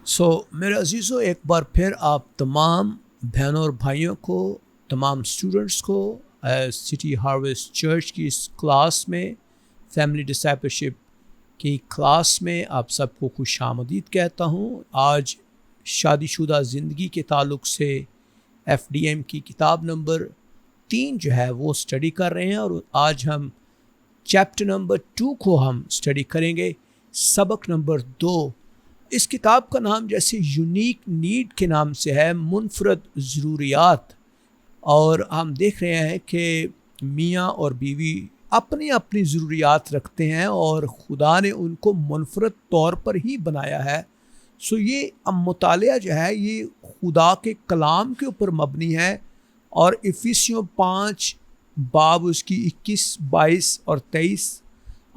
मेरे अजीज़ों, एक बार फिर आप तमाम बहनों और भाइयों को, तमाम स्टूडेंट्स को सिटी हार्वेस्ट चर्च की इस क्लास में, फैमिली डिसाइपलशिप की क्लास में आप सबको खुशामदीद कहता हूँ। आज शादीशुदा ज़िंदगी के ताल्लुक़ से FDM की किताब नंबर 3 जो है वो स्टडी कर रहे हैं, और आज हम चैप्टर नंबर 2 को हम स्टडी करेंगे, सबक नंबर 2। इस किताब का नाम जैसे यूनिक नीड के नाम से है, मुनफरद ज़रूरियात। और हम देख रहे हैं कि मियाँ और बीवी अपनी अपनी ज़रूरियात रखते हैं और खुदा ने उनको मुनफरद तौर पर ही बनाया है। ये मुतालिया जो है ये खुदा के कलाम के ऊपर मबनी है, और इफिसियों 5 बाब उसकी 21, 22 और 23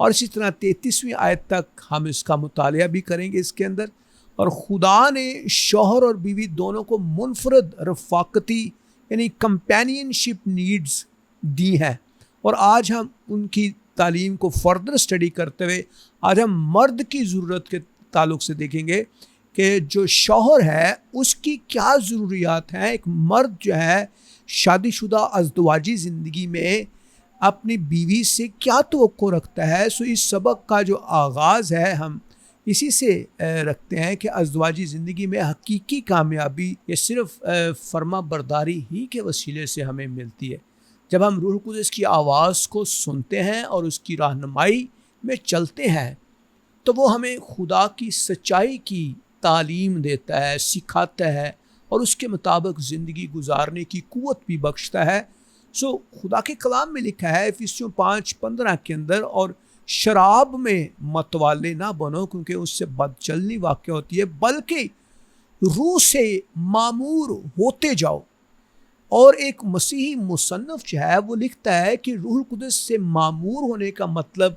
और इसी तरह 33वीं आयत तक हम इसका मुतालिया भी करेंगे इसके अंदर। और खुदा ने शौहर और बीवी दोनों को मुनफरद रफ़ाकती यानी कंपेनियनशिप नीड्स दी हैं, और आज हम उनकी तालीम को फर्दर स्टडी करते हुए आज हम मर्द की ज़रूरत के ताल्लुक़ से देखेंगे कि जो शौहर है उसकी क्या ज़रूरियात हैं। एक मर्द जो है शादीशुदा अज़दवाजी ज़िंदगी में अपनी बीवी से क्या तवक्को रखता है। इस सबक का जो आगाज़ है हम इसी से रखते हैं कि अज़दवाजी ज़िंदगी में हकीकी कामयाबी ये सिर्फ़ फर्मा बरदारी ही के वसीले से हमें मिलती है। जब हम रूह कुद्स की आवाज़ को सुनते हैं और उसकी रहनुमाई में चलते हैं, तो वो हमें खुदा की सच्चाई की तालीम देता है, सिखाता है, और उसके मुताबिक ज़िंदगी गुजारने की क़ुव्वत भी बख्शता है। खुदा के कलाम में लिखा है इफिसियों 5:15 के अंदर, और शराब में मतवाले ना बनो क्योंकि उससे बदचलनी वाक़या होती है, बल्कि रूह से मामूर होते जाओ। और एक मसीही मुसन्नफ़ जो है वो लिखता है कि रूह कुद्स से मामूर होने का मतलब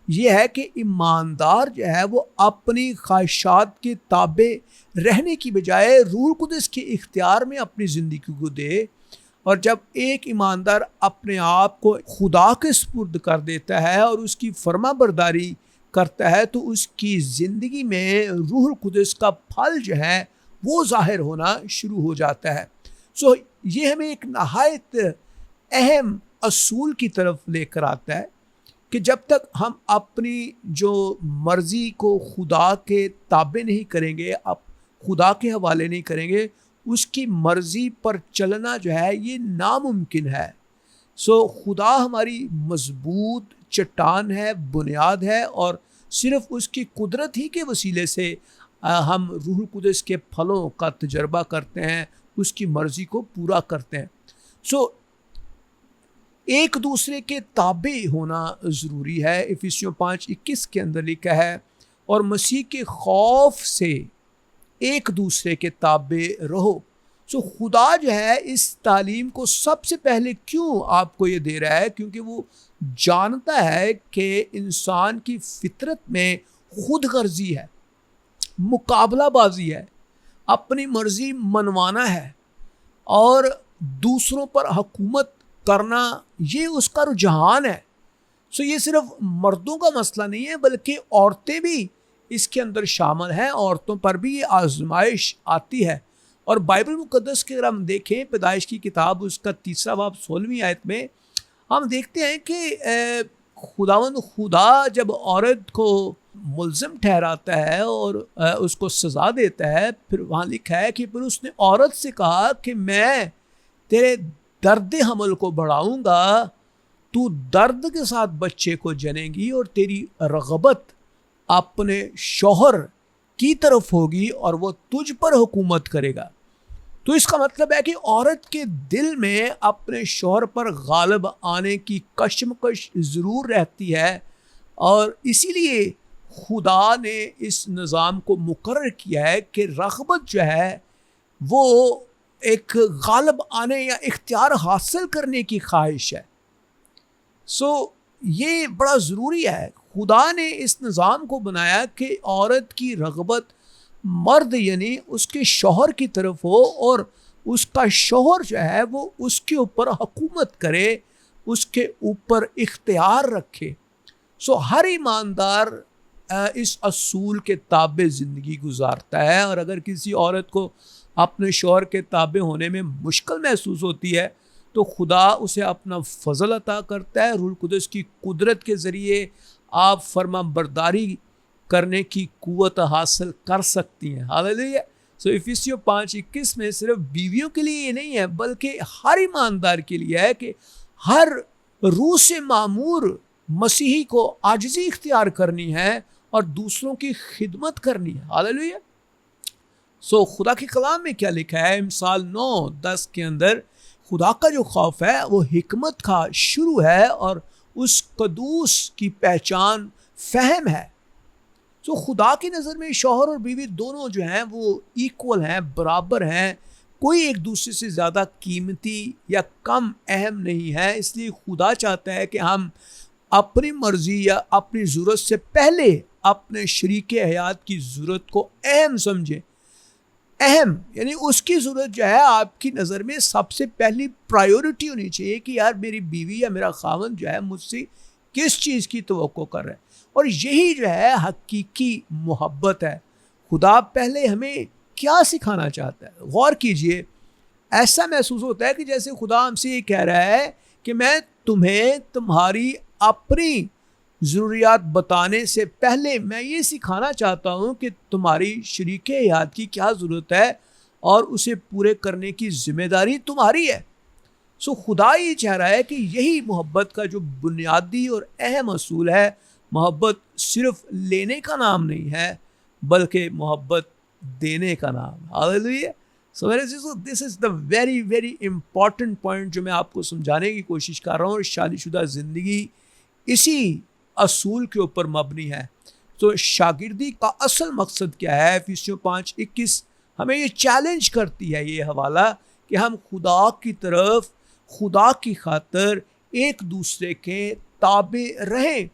ये है कि ईमानदार जो है वो अपनी ख्वाहिशात के ताबे रहने की बजाय रूह कुद्स के इख्तियार में अपनी ज़िंदगी को दे। और जब एक ईमानदार अपने आप को खुदा के सुपुर्द कर देता है और उसकी फर्मा बरदारी करता है, तो उसकी ज़िंदगी में रूह कुद्स का फल जो है वो ज़ाहिर होना शुरू हो जाता है। ये हमें एक नहायत अहम असूल की तरफ लेकर आता है कि जब तक हम अपनी जो मर्ज़ी को खुदा के ताबे नहीं करेंगे, अब खुदा के हवाले नहीं करेंगे, उसकी मर्ज़ी पर चलना जो है ये नामुमकिन है। खुदा हमारी मजबूत चट्टान है, बुनियाद है, और सिर्फ़ उसकी कुदरत ही के वसीले से हम रूह कुद्स के फलों का तजर्बा करते हैं, उसकी मर्ज़ी को पूरा करते हैं। एक दूसरे के ताबे होना ज़रूरी है। इफिसियों 5:21 के अंदर लिखा है, और मसीह के खौफ से एक दूसरे के ताबे रहो। खुदा जो है इस तालीम को सबसे पहले क्यों आपको ये दे रहा है, क्योंकि वो जानता है कि इंसान की फितरत में खुद गर्जी है, मुकाबलाबाजी है, अपनी मर्ज़ी मनवाना है, और दूसरों पर हुकूमत करना ये उसका रुझान है। ये सिर्फ मर्दों का मसला नहीं है, बल्कि औरतें भी इसके अंदर शामिल हैं। औरतों पर भी ये आजमाइश आती है। और बाइबल मुक़द्दस के अगर हम देखें, पैदाइश की किताब उसका 3 बाब 16वीं आयत में हम देखते हैं कि खुदा जब औरत को मुल्ज़िम ठहराता है और उसको सज़ा देता है, फिर वहाँ लिखा है कि फिर उसने औरत से कहा कि मैं तेरे दर्द हमल को बढ़ाऊँगा, तू दर्द के साथ बच्चे को जनेगी, और तेरी रग़बत अपने शौहर की तरफ होगी और वो तुझ पर हुकूमत करेगा। तो इसका मतलब है कि औरत के दिल में अपने शौहर पर गालिब आने की कशमकश ज़रूर रहती है, और इसीलिए खुदा ने इस निज़ाम को मुकर्रर किया है कि रग़बत जो है वो एक गालिब आने या इख्तियार हासिल करने की ख्वाहिश है। ये बड़ा ज़रूरी है। खुदा ने इस निज़ाम को बनाया कि औरत की रग़बत मर्द यानी उसके शौहर की तरफ हो, और उसका शौहर जो है वो उसके ऊपर हुकूमत करे, उसके ऊपर इख्तियार रखे। हर ईमानदार इस असूल के ताबे ज़िंदगी गुजारता है। और अगर किसी औरत को अपने शौहर के ताबे होने में मुश्किल महसूस होती है तो खुदा उसे अपना फ़ज़ल अता करता है। रूह कुदस की कुदरत के ज़रिए आप फर्मा बरदारी करने की कुव्वत हासिल कर सकती हैं। हालेलुया। सो इफिसियों 5:21 में सिर्फ बीवियों के लिए ये नहीं है बल्कि हर ईमानदार के लिए है कि हर रूह से मामूर मसीही को आजिज़ी इख्तियार करनी है और दूसरों की खिदमत करनी है। हालेलुया। सो खुदा के कलाम में क्या लिखा है? मिसाल 9:10 के अंदर खुदा का जो खौफ है वो हिकमत का शुरू है और उस कदूस की पहचान फ़हम है। तो खुदा की नज़र में शौहर और बीवी दोनों जो हैं वो इक्वल हैं, बराबर हैं। कोई एक दूसरे से ज़्यादा कीमती या कम अहम नहीं है। इसलिए खुदा चाहता है कि हम अपनी मर्ज़ी या अपनी ज़रूरत से पहले अपने शरीके हयात की ज़रूरत को अहम समझें। अहम यानी उसकी ज़रूरत जो है आपकी नज़र में सबसे पहली प्रायोरिटी होनी चाहिए कि यार मेरी बीवी या मेरा खावंद जो है मुझसे किस चीज़ की तवक्को कर रहा है। और यही जो है हकीकी मोहब्बत है। खुदा पहले हमें क्या सिखाना चाहता है? गौर कीजिए, ऐसा महसूस होता है कि जैसे खुदा हमसे ये कह रहा है कि मैं तुम्हें तुम्हारी अपनी ज़रूरियात बताने से पहले मैं ये सिखाना चाहता हूँ कि तुम्हारी शरीके हयात की क्या ज़रूरत है और उसे पूरे करने की ज़िम्मेदारी तुम्हारी है। सो खुदा ये चाह रहा है कि यही मोहब्बत का जो बुनियादी और अहम असूल है। मोहब्बत सिर्फ लेने का नाम नहीं है बल्कि मोहब्बत देने का नाम। Hallelujah. So this is the very very important point जो मैं आपको समझाने की कोशिश कर रहा हूँ। और शादीशुदा ज़िंदगी इसी असूल के ऊपर मबनी है। तो शागिर्दी का असल मकसद क्या है? इफिसियों 5:21 हमें ये चैलेंज करती है ये हवाला कि हम खुदा की तरफ, खुदा की खातर एक दूसरे के ताबे रहें।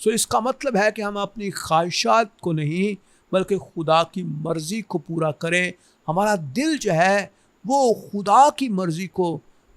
सो इसका मतलब है कि हम अपनी ख्वाहिशात को नहीं बल्कि खुदा की मर्ज़ी को पूरा करें। हमारा दिल जो है वो खुदा की मर्ज़ी को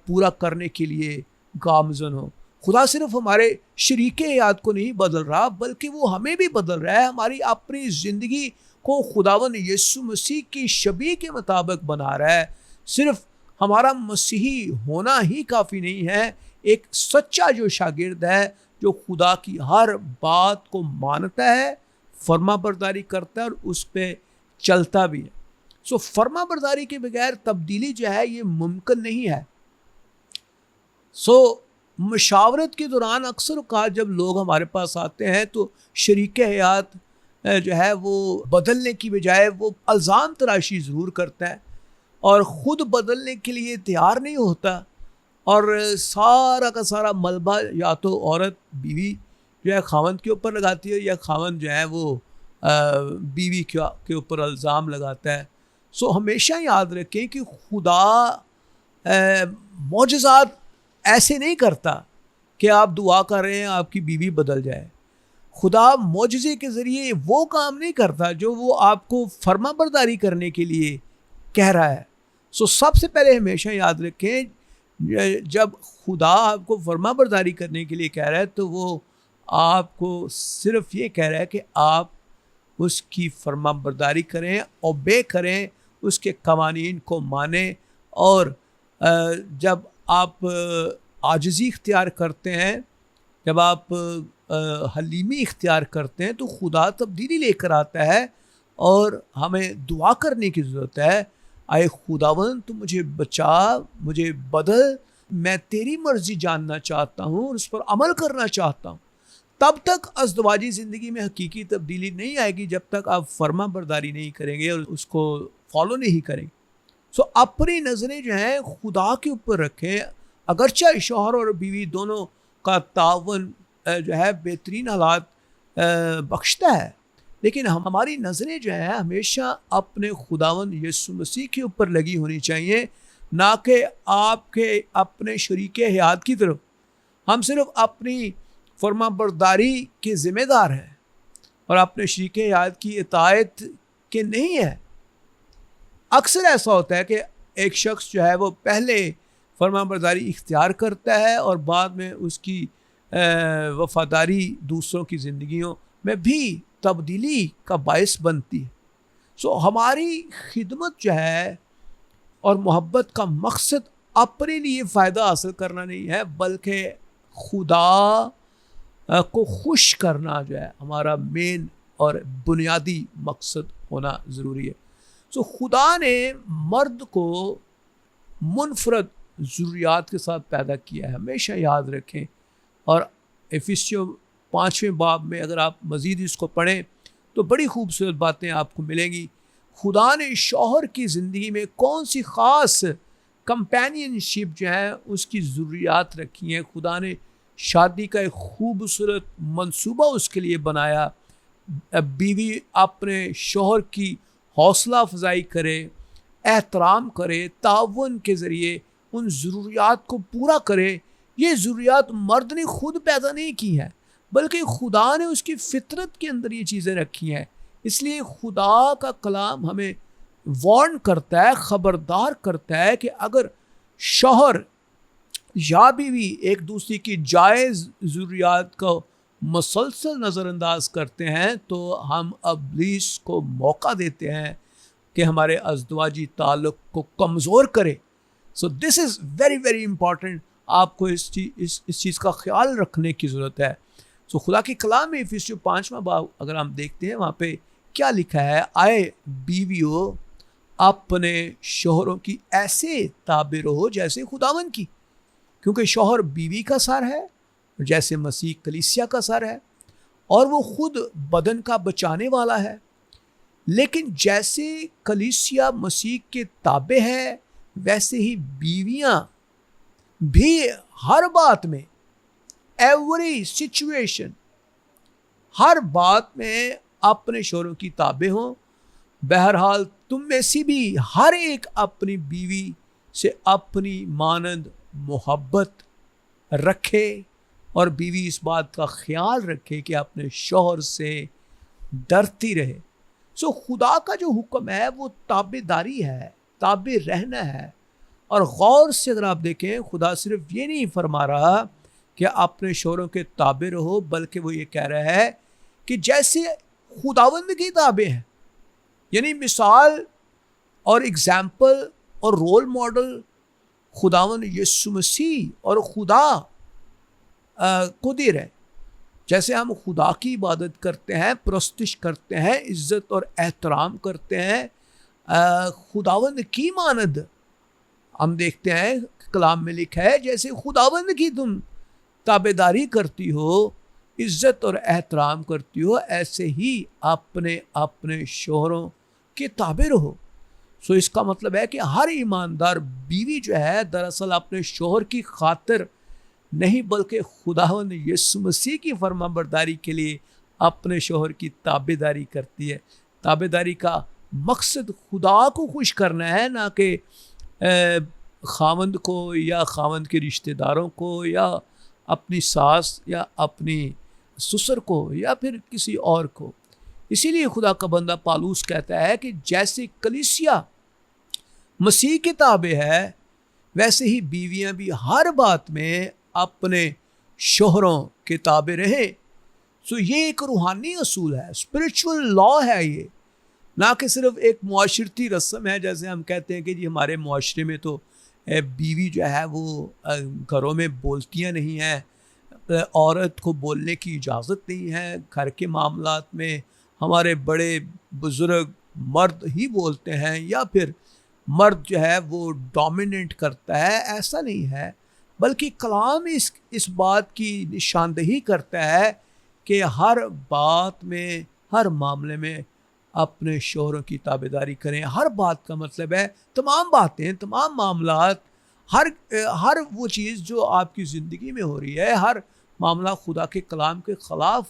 पूरा करने के लिए गामज़न हो। खुदा सिर्फ हमारे शरीके हयात को नहीं बदल रहा बल्कि वो हमें भी बदल रहा है। हमारी अपनी ज़िंदगी को खुदावन यीशु मसीह की शबीह के मुताबिक बना रहा है। सिर्फ हमारा मसीही होना ही काफ़ी नहीं है। एक सच्चा जो शागिर्द है जो खुदा की हर बात को मानता है, फर्मा बरदारी करता है और उस पर चलता भी है। सो फर्मा बरदारी के बगैर तब्दीली जो है ये मुमकिन नहीं है। सो मशावरत के दौरान अक्सर औक़ात जब लोग हमारे पास आते हैं तो शरीके हयात जो है वो बदलने की बजाय वो इल्ज़ाम तराशी ज़रूर करता है और ख़ुद बदलने के लिए तैयार नहीं होता। और सारा का सारा मलबा या तो औरत बीवी जो है खावंद के ऊपर लगाती है या खावंद जो है वो बीवी के ऊपर इल्ज़ाम लगाता है। सो हमेशा याद रखें कि खुदा मौजज़ात ऐसे नहीं करता कि आप दुआ कर रहे हैं आपकी बीवी बदल जाए। खुदा मौजज़े के ज़रिए वो काम नहीं करता जो वो आपको फर्मा बरदारी करने के लिए कह रहा है। सो सबसे पहले हमेशा याद रखें जब खुदा आपको फर्मा बरदारी करने के लिए कह रहा है तो वो आपको सिर्फ ये कह रहा है कि आप उसकी फर्मा बरदारी करें, ओबे करें, उसके कवानीन को मानें। और जब आप आजिज़ी इख्तियार करते हैं, जब आप हलीमी इख्तियार करते हैं तो खुदा तब्दीली लेकर आता है और हमें दुआ करने की ज़रूरत है। आए खुदावन तू मुझे बचा, मुझे बदल, मैं तेरी मर्ज़ी जानना चाहता हूँ और उस पर अमल करना चाहता हूँ। तब तक अज़दवाजी ज़िंदगी में हकीकी तब्दीली नहीं आएगी जब तक आप फर्मा बरदारी नहीं करेंगे और उसको फॉलो नहीं करेंगे। सो अपनी नज़रें जो हैं खुदा के ऊपर रखें। अगरचे शौहर और बीवी दोनों का तावन जो है बेहतरीन हालात बख्शता है, लेकिन हमारी नज़रें जो हैं हमेशा अपने खुदावन यीशु मसीह के ऊपर लगी होनी चाहिए, ना कि आपके अपने शरीके हयात की तरफ। हम सिर्फ अपनी फर्मा बरदारी के ज़िम्मेदार हैं और अपने शरीके हयात की इताअत के नहीं है। अक्सर ऐसा होता है कि एक शख्स जो है वो पहले फर्मा बरदारी इख्तियार करता है और बाद में उसकी वफ़ादारी दूसरों की ज़िंदगियों में भी तब्दीली का बायस बनती है। सो हमारी खिदमत जो है और मोहब्बत का मकसद अपने लिए फ़ायदा हासिल करना नहीं है, बल्कि खुदा को खुश करना जो है हमारा मेन और बुनियादी मकसद होना ज़रूरी है। सो खुदा ने मर्द को मुनफरद ज़रूरियात के साथ पैदा किया है, हमेशा याद रखें। और इफिसियों 5वें बाब में अगर आप मज़ीद इसको पढ़ें तो बड़ी खूबसूरत बातें आपको मिलेंगी। खुदा ने शौहर की ज़िंदगी में कौन सी ख़ास कंपेनियनशिप जो है उसकी ज़रूरियात रखी हैं। खुदा ने शादी का एक खूबसूरत मंसूबा उसके लिए बनाया। बीवी अपने शौहर की हौसला अफजाई करे, एहतराम करे, ताउन के ज़रिए उन ज़रूरियात को पूरा करे। ये ज़रूरियात मर्द ने खुद पैदा नहीं की हैं, बल्कि खुदा ने उसकी फितरत के अंदर ये चीज़ें रखी हैं। इसलिए खुदा का कलाम हमें वार्न करता है, ख़बरदार करता है कि अगर शौहर या बीवी एक दूसरे की जायज़ ज़रूरियात को मसलसल नज़रअंदाज करते हैं तो हम इब्लीस को मौका देते हैं कि हमारे अज़दवाजी ताल्लुक़ को कमज़ोर करे। So this is very very important. आपको इस चीज़ का ख्याल रखने की ज़रूरत है। सो खुदा के कलाम में इफिसियों 5वां बाब अगर हम देखते हैं, वहाँ पे क्या लिखा है, आए बीवियों अपने शौहरों की ऐसे ताबे रहो जैसे खुदावन की, क्योंकि शौहर बीवी का सर है, जैसे मसीह कलीसिया का सर है, और वो खुद बदन का बचाने वाला है। लेकिन जैसे कलीसिया मसीह के ताबे है, वैसे ही बीवियां भी हर बात में, एवरी सिचुएशन, हर बात में अपने शौहरों की ताबे हों। बहरहाल तुम में से भी हर एक अपनी बीवी से अपनी मानंद मोहब्बत रखे, और बीवी इस बात का ख्याल रखे कि अपने शौहर से डरती रहे। सो खुदा का जो हुक्म है वो ताबेदारी है, ताबे रहना है। और गौर से अगर आप देखें, खुदा सिर्फ ये नहीं फरमा रहा कि अपने शौहरों के ताबे रहो, बल्कि वो ये कह रहा है कि जैसे खुदावंद की ताबे हैं, यानी मिसाल और एग्जाम्पल और रोल मॉडल खुदावंद यीशु मसीह और खुदा को दे रहे। जैसे हम खुदा की इबादत करते हैं, प्रस्तुत करते हैं, इज्जत और एहतराम करते हैं, खुदावंद की मानद हम देखते हैं कलाम में लिखा है, जैसे खुदावंद की तुम ताबेदारी करती हो, इज्जत और एहतराम करती हो, ऐसे ही अपने अपने शौहरों के ताबे रहो। सो इसका मतलब है कि हर ईमानदार बीवी जो है दरअसल अपने शौहर की खातिर नहीं, बल्कि खुदावंद यीशु मसीह की फरमाबरदारी के लिए अपने शौहर की ताबेदारी करती है। ताबेदारी का मकसद खुदा को खुश करना है, ना कि खावंद को या खावंद के रिश्तेदारों को या अपनी सास या अपनी ससुर को या फिर किसी और को। इसीलिए खुदा का बंदा पालूस कहता है कि जैसे कलीसिया मसीह के ताबे है, वैसे ही बीवियां भी हर बात में अपने शौहरों के ताबे रहें। सो ये एक रूहानी असूल है, स्पिरिचुअल लॉ है ये, ना कि सिर्फ एक मुआशरती रस्म है। जैसे हम कहते हैं कि जी हमारे मुआशरे में तो बीवी जो है वो घरों में बोलतियाँ नहीं हैं, औरत को बोलने की इजाज़त नहीं है। घर के मामलात में हमारे बड़े बुज़ुर्ग मर्द ही बोलते हैं, या फिर मर्द जो है वो डोमिनेट करता है। ऐसा नहीं है, बल्कि कलाम इस बात की निशानदेही करता है कि हर बात में, हर मामले में अपने शौहरों की ताबेदारी करें। हर बात का मतलब है तमाम बातें, तमाम मामलात, हर वो चीज़ जो आपकी ज़िंदगी में हो रही है, हर मामला खुदा के कलाम के ख़िलाफ़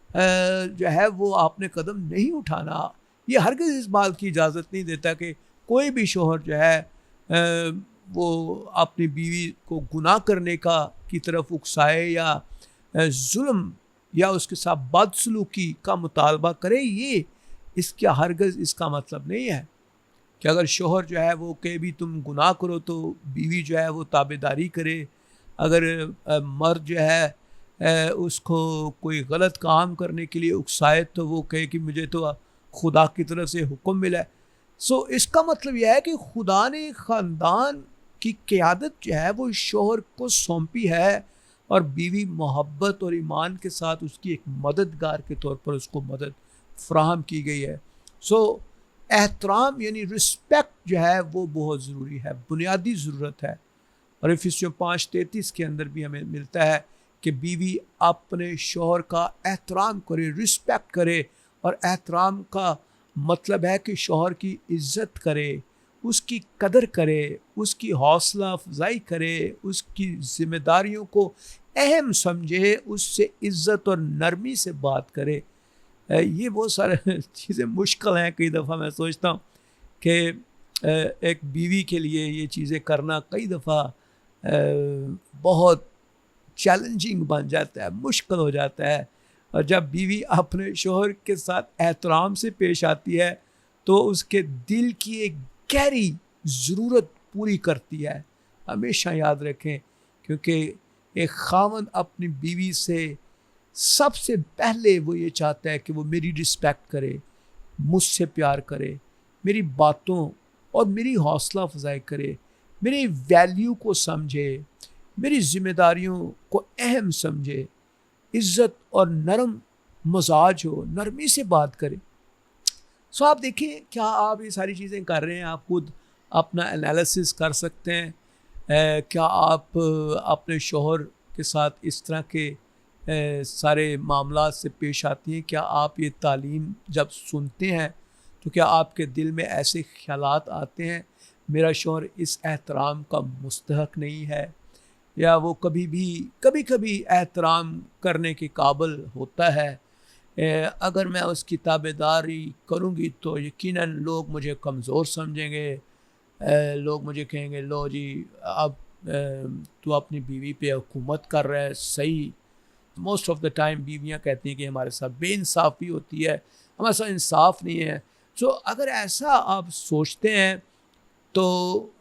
जो है वो आपने कदम नहीं उठाना। ये हरगिज़ इस बात की इजाज़त नहीं देता कि कोई भी शौहर जो है वो अपनी बीवी को गुनाह करने की तरफ उकसाए या जुल्म या उसके साथ बदसलूकी का मुतालबा करे। ये इसका हरगिज़ इसका मतलब नहीं है कि अगर शौहर जो है वो कहे भी तुम गुनाह करो तो बीवी जो है वो ताबेदारी करे। अगर मर्द जो है उसको कोई गलत काम करने के लिए उकसाए तो वो कहे कि मुझे तो खुदा की तरफ से हुक्म मिला है। सो इसका मतलब यह है कि खुदा ने ख़ानदान की क़यादत जो है वो शोहर को सौंपी है, और बीवी मोहब्बत और ईमान के साथ उसकी एक मददगार के तौर पर उसको मदद फ्राहम की गई है। सो एहतराम यानी रिस्पेक्ट जो है वो बहुत ज़रूरी है, बुनियादी ज़रूरत है। और इफिसियों 5:33 के अंदर भी हमें मिलता है कि बीवी अपने शोहर का एहतराम करे, रिस्पेक्ट करे। और एहतराम का मतलब है कि शोहर की इज़्ज़त करे, उसकी कदर करे, उसकी हौसला अफजाई करे, उसकी ज़िम्मेदारियों को अहम समझे, उससे इज़्ज़त और नरमी से बात करे। ये बहुत सारे चीज़ें मुश्किल हैं। कई दफ़ा मैं सोचता हूँ कि एक बीवी के लिए ये चीज़ें करना कई दफ़ा बहुत चैलेंजिंग बन जाता है, मुश्किल हो जाता है। और जब बीवी अपने शोहर के साथ एहतराम से पेश आती है तो उसके दिल की एक गहरी ज़रूरत पूरी करती है। हमेशा याद रखें, क्योंकि एक खावंद अपनी बीवी से सबसे पहले वो ये चाहता है कि वो मेरी रिस्पेक्ट करे, मुझसे प्यार करे, मेरी बातों और मेरी हौसला अफजाई करे, मेरी वैल्यू को समझे, मेरी जिम्मेदारियों को अहम समझे, इज़्ज़त और नरम मजाज हो, नरमी से बात करे। सो आप देखिए, क्या आप ये सारी चीज़ें कर रहे हैं? आप खुद अपना एनालिसिस कर सकते हैं। क्या आप अपने शोहर के साथ इस तरह के सारे मामला से पेश आती हैं? क्या आप ये तालीम जब सुनते हैं तो क्या आपके दिल में ऐसे ख्यालात आते हैं, मेरा शोहर इस एहतराम का मुस्तहक नहीं है, या वो कभी कभी एहतराम करने के काबिल होता है, अगर मैं उसकी ताबेदारी करूँगी तो यकीनन लोग मुझे कमज़ोर समझेंगे, लोग मुझे कहेंगे लो जी अब तू अपनी बीवी पे हुकूमत कर रहा है। सही, मोस्ट ऑफ द टाइम बीवियाँ कहती हैं कि हमारे साथ बेइंसाफ़ी होती है, हमारे साथ इंसाफ नहीं है। सो अगर ऐसा आप सोचते हैं तो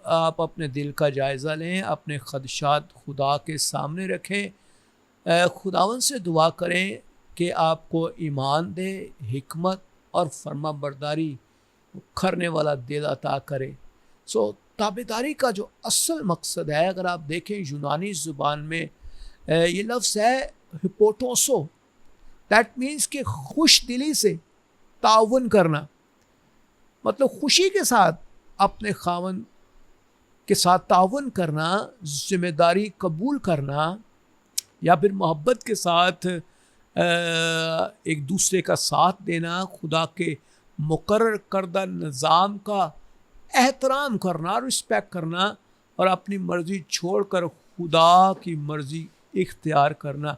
आप अपने दिल का जायज़ा लें, अपने ख़दशात खुदा के सामने रखें, खुदावन से दुआ करें कि आपको ईमान दे, हिकमत और फर्माबरदारी करने वाला दिल अता करे। सो ताबेदारी का जो असल मकसद है, अगर आप देखें यूनानी ज़ुबान में ये लफ्ज़ है हिपोटोसो। दैट मीन्स कि खुश दिली से ताउन करना, मतलब खुशी के साथ अपने खावन के साथ ताउन करना, जिम्मेदारी कबूल करना, या फिर मोहब्बत के साथ एक दूसरे का साथ देना, खुदा के मुकर्रर करदा निज़ाम का एहतराम करना, रिस्पेक्ट करना, और अपनी मर्ज़ी छोड़कर खुदा की मर्ज़ी इख्तियार करना।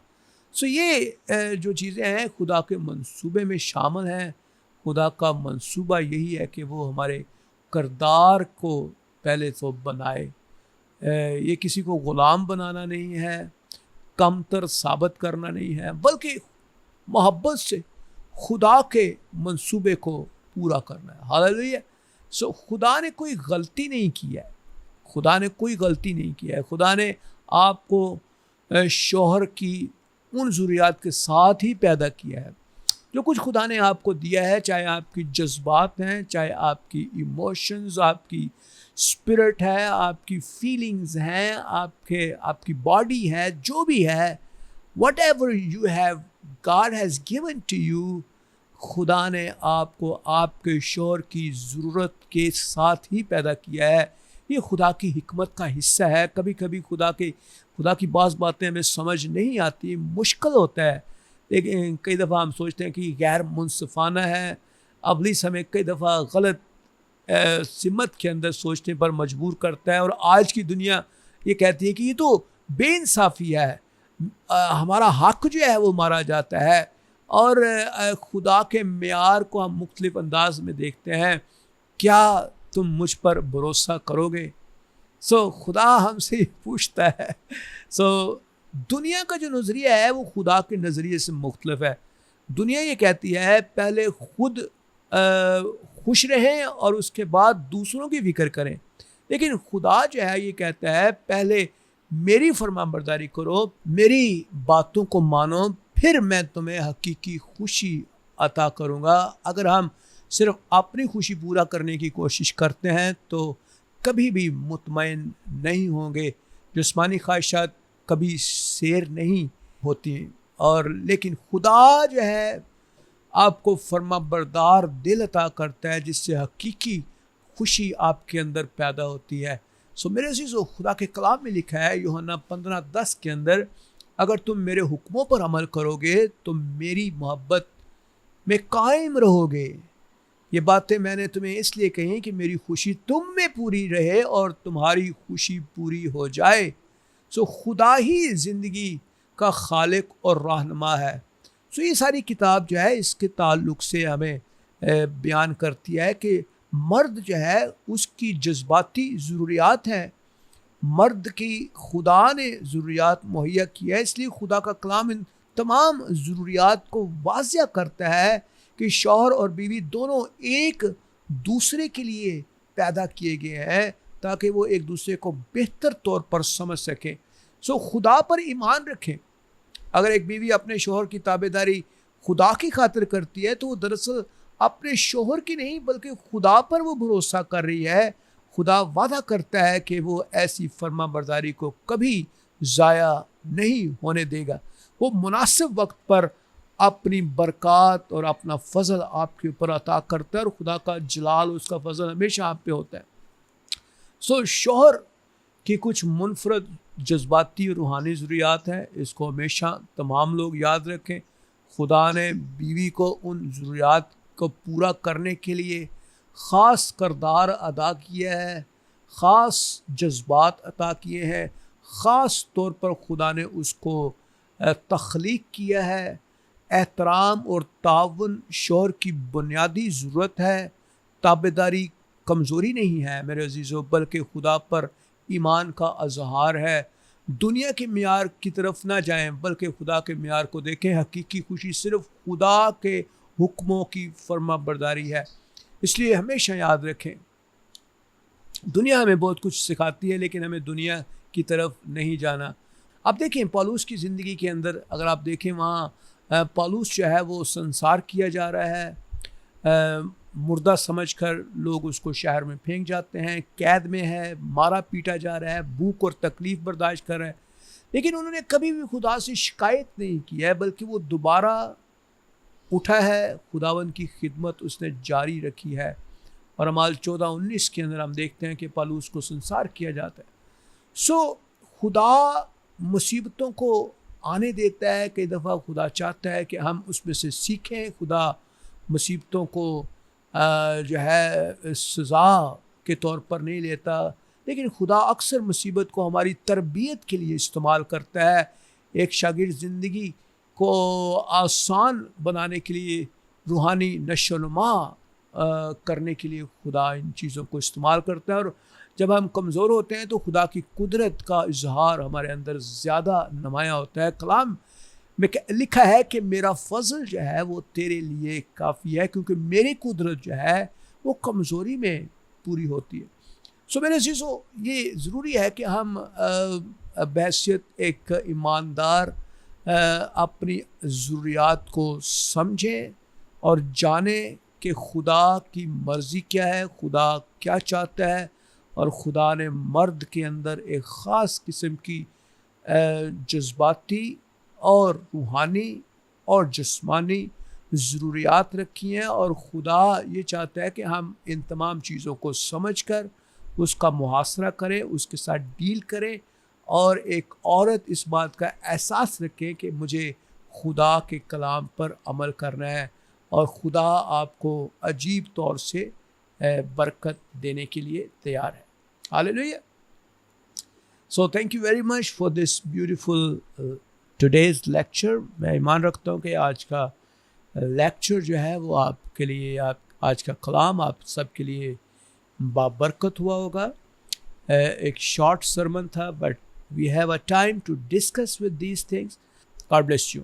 सो ये जो चीज़ें हैं खुदा के मंसूबे में शामिल हैं। खुदा का मंसूबा यही है कि वो हमारे किरदार को पहले तो बनाए, ये किसी को ग़ुलाम बनाना नहीं है, कमतर साबित करना नहीं है, बल्कि मोहब्बत से खुदा के मंसूबे को पूरा करना है। हालेलुया। सो खुदा ने कोई गलती नहीं की है, खुदा ने कोई गलती नहीं की है। खुदा ने आपको शोहर की उन ज़रूरियात के साथ ही पैदा किया है। जो कुछ खुदा ने आपको दिया है, चाहे आपकी जज्बात हैं, चाहे आपकी इमोशंस, आपकी स्पिरिट है, आपकी फीलिंग्स हैं, आपकी बॉडी है, जो भी है, whatever you have God has given to you, खुदा ने आपको आपके शोहर की ज़रूरत के साथ ही पैदा किया है। ये खुदा की हिकमत का हिस्सा है। कभी कभी खुदा की बाज़ बातें हमें समझ नहीं आती, मुश्किल होता है, लेकिन कई दफ़ा हम सोचते हैं कि गैर मुनसिफाना है। अबलीस हमें कई दफ़ा गलत सिमत के अंदर सोचने पर मजबूर करता है, और आज की दुनिया ये कहती है कि ये तो बेइंसाफ़ी है, हमारा हक जो है वो मारा जाता है, और खुदा के मेयार को हम मुख्तलिफ अंदाज में देखते हैं। क्या तुम मुझ पर भरोसा करोगे? सो खुदा हमसे पूछता है। सो दुनिया का जो नज़रिया है वो खुदा के नज़रिए से मुख्तलिफ है। दुनिया ये कहती है पहले खुद खुश रहें और उसके बाद दूसरों की फिक्र करें, लेकिन खुदा जो है ये कहता है पहले मेरी फरमाबरदारी करो, मेरी बातों को मानो, फिर मैं तुम्हें हकीकी खुशी अता करूँगा। अगर हम सिर्फ अपनी खुशी पूरा करने की कोशिश करते हैं तो कभी भी मुतमईन नहीं होंगे। जिस्मानी ख्वाहिशात कभी सैर नहीं होती, और लेकिन खुदा जो है आपको फरमाबरदार दिल अता करता है, जिससे हकीकी खुशी आपके अंदर पैदा होती है। सो मेरे अज़ीज़ों, खुदा के कलाम में लिखा है यूहन्ना 15:10 के अंदर, अगर तुम मेरे हुक्मों पर अमल करोगे तो मेरी मोहब्बत में कायम रहोगे। ये बातें मैंने तुम्हें इसलिए कही कि मेरी खुशी तुम में पूरी रहे और तुम्हारी खुशी पूरी हो जाए। सो खुदा ही ज़िंदगी का खालिक और रहनुमा है। सो ये सारी किताब जो है इसके ताल्लुक़ से हमें बयान करती है कि मर्द जो है उसकी जज्बाती ज़रूरियात हैं। मर्द की खुदा ने ज़रूरियात मुहैया की है, इसलिए खुदा का कलाम इन तमाम ज़रूरियात को वाज़िया करता है कि शौहर और बीवी दोनों एक दूसरे के लिए पैदा किए गए हैं ताकि वो एक दूसरे को बेहतर तौर पर समझ सकें। सो खुदा पर ईमान रखें। अगर एक बीवी अपने शौहर की ताबेदारी खुदा की खातिर करती है तो वो दरअसल अपने शौहर की नहीं बल्कि खुदा पर वो भरोसा कर रही है। खुदा वादा करता है कि वो ऐसी फर्माबरदारी को कभी ज़ाया नहीं होने देगा। वो मुनासिब वक्त पर अपनी बरक़ात और अपना फ़ज़ल आपके ऊपर अता करता है, और खुदा का जलाल, उसका फ़ज़ल हमेशा आप पे होता है। सो शौहर की कुछ मुनफरद जज्बाती और रूहानी ज़रूरियात हैं, इसको हमेशा तमाम लोग याद रखें। खुदा ने बीवी को उन ज़रूरियात को पूरा करने के लिए ख़ास किरदार अदा किया है, ख़ास जज्बात अता किए हैं। ख़ास तौर पर खुदा ने उसको तख्लीक किया है। एहतराम और ताउन शौहर की बुनियादी ज़रूरत है। ताबेदारी कमज़ोरी नहीं है मेरे अज़ीज़ों, बल्कि खुदा पर ईमान का अज़हार है। दुनिया के मियार की तरफ ना जाएं बल्कि खुदा के मियार को देखें। हकीकी खुशी सिर्फ़ खुदा के हुक्मों की फरमाबरदारी है। इसलिए हमेशा याद रखें, दुनिया हमें बहुत कुछ सिखाती है लेकिन हमें दुनिया की तरफ नहीं जाना। आप देखें पौलुस की ज़िंदगी के अंदर, अगर आप देखें वहाँ पौलुस जो है वो संसार किया जा रहा है, मुर्दा समझकर लोग उसको शहर में फेंक जाते हैं, कैद में है, मारा पीटा जा रहा है, भूख और तकलीफ़ बर्दाश्त कर रहा है, लेकिन उन्होंने कभी भी खुदा से शिकायत नहीं की है, बल्कि वो दोबारा उठा है, खुदावन की खिदमत उसने जारी रखी है। और अमाल 14:19 के अंदर हम देखते हैं कि पौलुस को संसार किया जाता है। सो खुदा मुसीबतों को आने देता है, कई दफ़ा खुदा चाहता है कि हम उसमें से सीखें। खुदा मुसीबतों को जो है सज़ा के तौर पर नहीं लेता, लेकिन खुदा अक्सर मुसीबत को हमारी तरबियत के लिए इस्तेमाल करता है। एक शागिर्द ज़िंदगी को आसान बनाने के लिए, रूहानी नशोनुमा करने के लिए खुदा इन चीज़ों को इस्तेमाल करता है। और जब हम कमज़ोर होते हैं तो खुदा की कुदरत का इजहार हमारे अंदर ज़्यादा नुमायाँ होता है। कलाम में लिखा है कि मेरा फ़ज़ल जो है वो तेरे लिए काफ़ी है, क्योंकि मेरी कुदरत जो है वो कमज़ोरी में पूरी होती है। सो मेरे अज़ीज़ों, ये ज़रूरी है कि हम बहैसियत एक ईमानदार अपनी ज़रूरियात को समझें और जानें कि खुदा की मर्ज़ी क्या है, खुदा क्या चाहता है। और खुदा ने मर्द के अंदर एक ख़ास किस्म की जज्बाती और रूहानी और जिस्मानी ज़रूरियात रखी हैं, और खुदा ये चाहता है कि हम इन तमाम चीज़ों को समझकर उसका मुहासरा करें, उसके साथ डील करें, और एक औरत इस बात का एहसास रखे कि मुझे खुदा के कलाम पर अमल करना है, और खुदा आपको अजीब तौर से बरकत देने के लिए तैयार है। Hallelujah. So thank you very much for this beautiful today's lecture. मैं ईमान रखता हूँ कि आज का लेक्चर जो है वो आपके लिए, आज का कलाम आप सब के लिए बाबरकत हुआ होगा। एक शॉर्ट सरमन था, but we have a time to discuss with these things. God bless you.